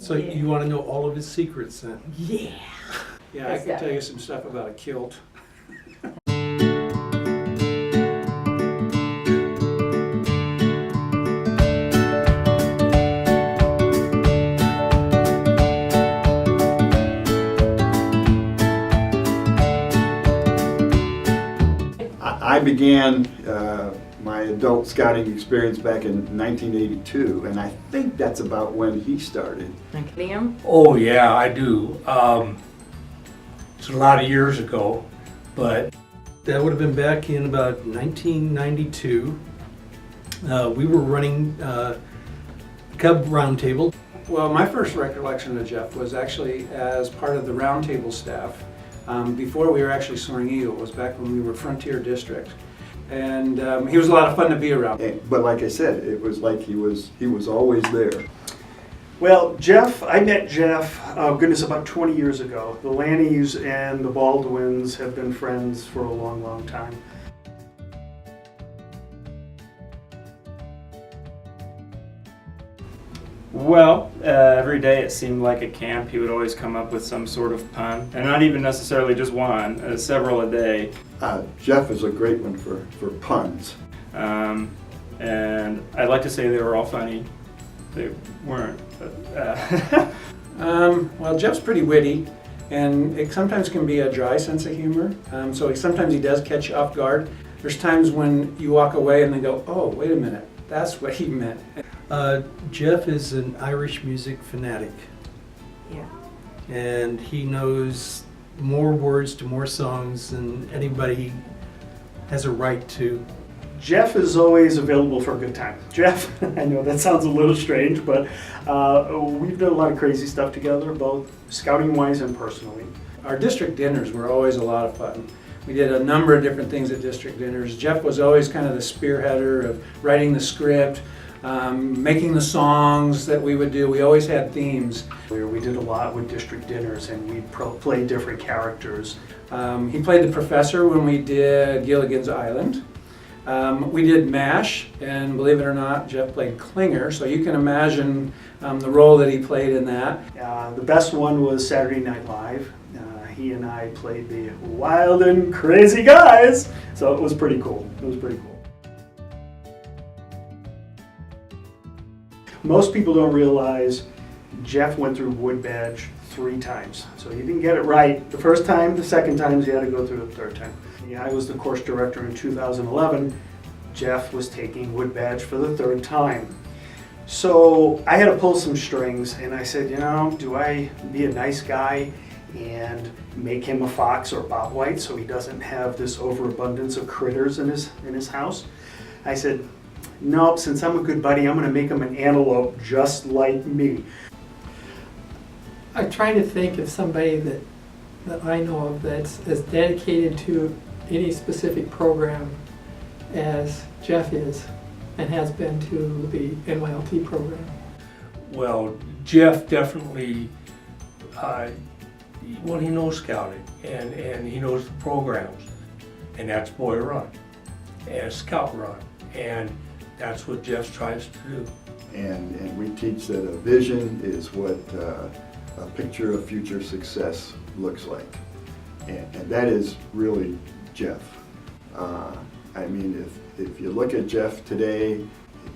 So you want to know all of his secrets then? Yeah. Yeah, I can tell you some stuff about a kilt. I began my adult scouting experience back in 1982, and I think that's about when he started. Liam? Oh yeah, I do. It's a lot of years ago, but That would have been back in about 1992. We were running Cub Roundtable. Well, my first recollection of Jeff was actually as part of the roundtable staff. Before we were actually Soaring Eagle, it was back when we were Frontier District. And he was a lot of fun to be around. But like I said, it was like he was always there. Well, Jeff, I met Jeff, goodness, about 20 years ago. The Lannys and the Baldwins have been friends for a long, long time. Well, every day it seemed like at camp he would always come up with some sort of pun, and not even necessarily just one, several a day. Jeff is a great one for puns. And I'd like to say they were all funny. They weren't. But, Well, Jeff's pretty witty, and it sometimes can be a dry sense of humor. So sometimes he does catch you off guard. There's times when you walk away and they go, "Oh, wait a minute, that's what he meant." Jeff is an Irish music fanatic, Yeah. and he knows more words to more songs than anybody has a right to. Jeff is always available for a good time. Jeff, I know that sounds a little strange, but we've done a lot of crazy stuff together, both scouting-wise and personally. Our district dinners were always a lot of fun. We did a number of different things at district dinners. Jeff was always kind of the spearheader of writing the script, making the songs that we would do. We always had themes. We did a lot with district dinners, and we played different characters. He played the professor when we did Gilligan's Island. We did MASH, and believe it or not, Jeff played Klinger, so you can imagine the role that he played in that. The best one was Saturday Night Live. He and I played the wild and crazy guys, so it was pretty cool. It was pretty cool. Most people don't realize Jeff went through Wood Badge 3 times. So he didn't get it right the first time, the second time he had to go through the third time. Yeah, I was the course director in 2011. Jeff was taking Wood Badge for the 3rd time. So I had to pull some strings, and I said, you know, do I be a nice guy and make him a fox or bobwhite so he doesn't have this overabundance of critters in his house? I said, nope, since I'm a good buddy, I'm gonna make him an antelope just like me. I'm trying to think of somebody that I know of that's as dedicated to any specific program as Jeff is and has been to the NYLT program. well, Jeff definitely, well, he knows scouting and he knows the programs, and that's Boy Run and Scout Run, and that's what Jeff tries to do. And we teach that a vision is what a picture of future success looks like. And that is really Jeff. I mean, if you look at Jeff today,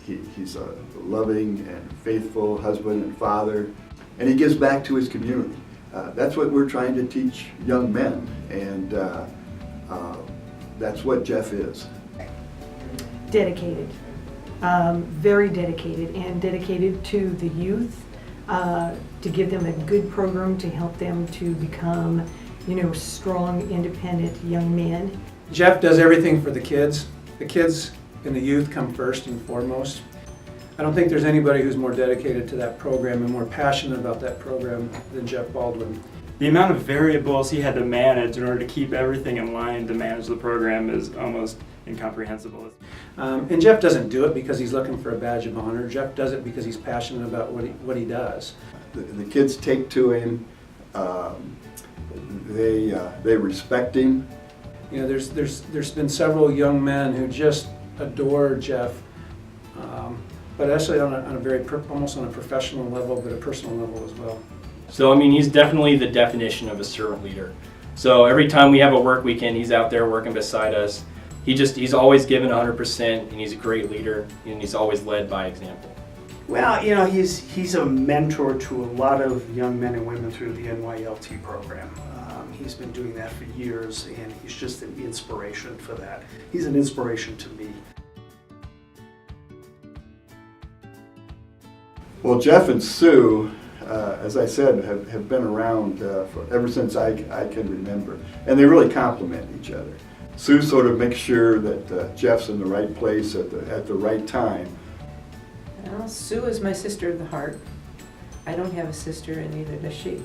he's a loving and faithful husband and father, and he gives back to his community. That's what we're trying to teach young men, and that's what Jeff is. Dedicated, very dedicated, and dedicated to the youth, to give them a good program to help them to become, you know, strong, independent young men. Jeff does everything for the kids. The kids and the youth come first and foremost. I don't think there's anybody who's more dedicated to that program and more passionate about that program than Jeff Baldwin. The amount of variables he had to manage in order to keep everything in line to manage the program is almost incomprehensible. And Jeff doesn't do it because he's looking for a badge of honor. Jeff does it because he's passionate about what he does. The kids take to him. They respect him. You know, there's been several young men who just adore Jeff. but actually on a very, almost on a professional level, but a personal level as well. So, I mean, he's definitely the definition of a servant leader. So every time we have a work weekend, he's out there working beside us. He's always given 100%, and he's a great leader, and he's always led by example. Well, you know, he's a mentor to a lot of young men and women through the NYLT program. He's been doing that for years, and he's just an inspiration for that. He's an inspiration to me. Well, Jeff and Sue, as I said, have been around ever since I can remember, and they really complement each other. Sue sort of makes sure that Jeff's in the right place at the right time. Well, Sue is my sister of the heart. I don't have a sister, and neither does she.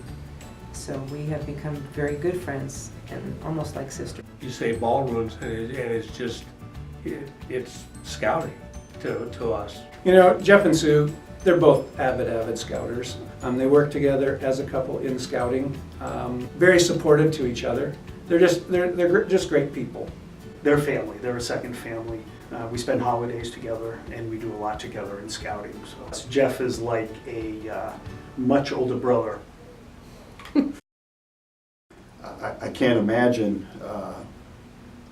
So we have become very good friends and almost like sisters. You say Baldwin's, and it's just, it's scouting to us. You know, Jeff and Sue, they're both avid scouters. They work together as a couple in scouting, very supportive to each other. They're just great people. They're family. They're a second family. We spend holidays together, and we do a lot together in scouting. So Jeff is like a much older brother. I can't imagine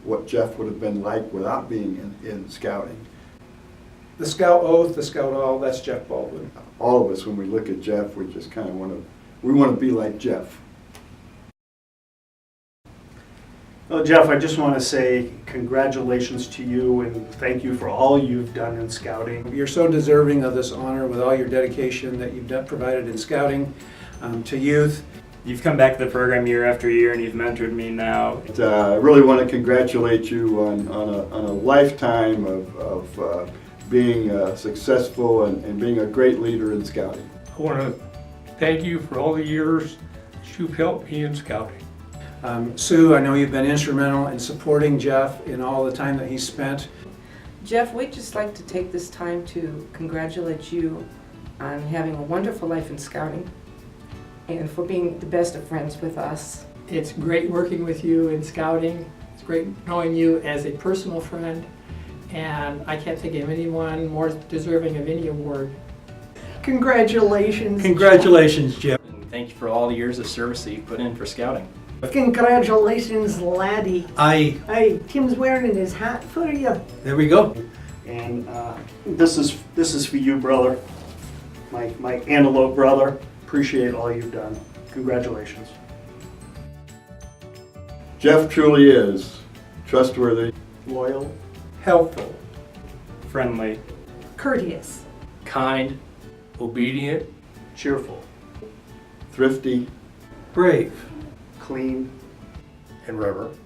what Jeff would have been like without being in scouting. The scout oath, the scout all, that's Jeff Baldwin. All of us, when we look at Jeff, we just kind of want to be like Jeff. Well, Jeff, I just want to say congratulations to you and thank you for all you've done in scouting. You're so deserving of this honor with all your dedication that you've provided in scouting to youth. You've come back to the program year after year, and you've mentored me now. I really want to congratulate you on a lifetime of being successful and being a great leader in scouting. I want to thank you for all the years that you've helped me in scouting. Sue, I know you've been instrumental in supporting Jeff in all the time that he's spent. Jeff, we'd just like to take this time to congratulate you on having a wonderful life in scouting and for being the best of friends with us. It's great working with you in scouting. It's great knowing you as a personal friend, and I can't think of anyone more deserving of any award. Congratulations. Congratulations, Jeff. And thank you for all the years of service that you've put in for scouting. Congratulations, laddie. Hey, Tim's wearing his hat for you. there we go. And this is for you, brother, my antelope brother. Appreciate all you've done. Congratulations. Jeff truly is trustworthy, Loyal. Helpful. Friendly. Courteous. Kind. Obedient, Cheerful. thrifty, Brave. Clean. and reverent.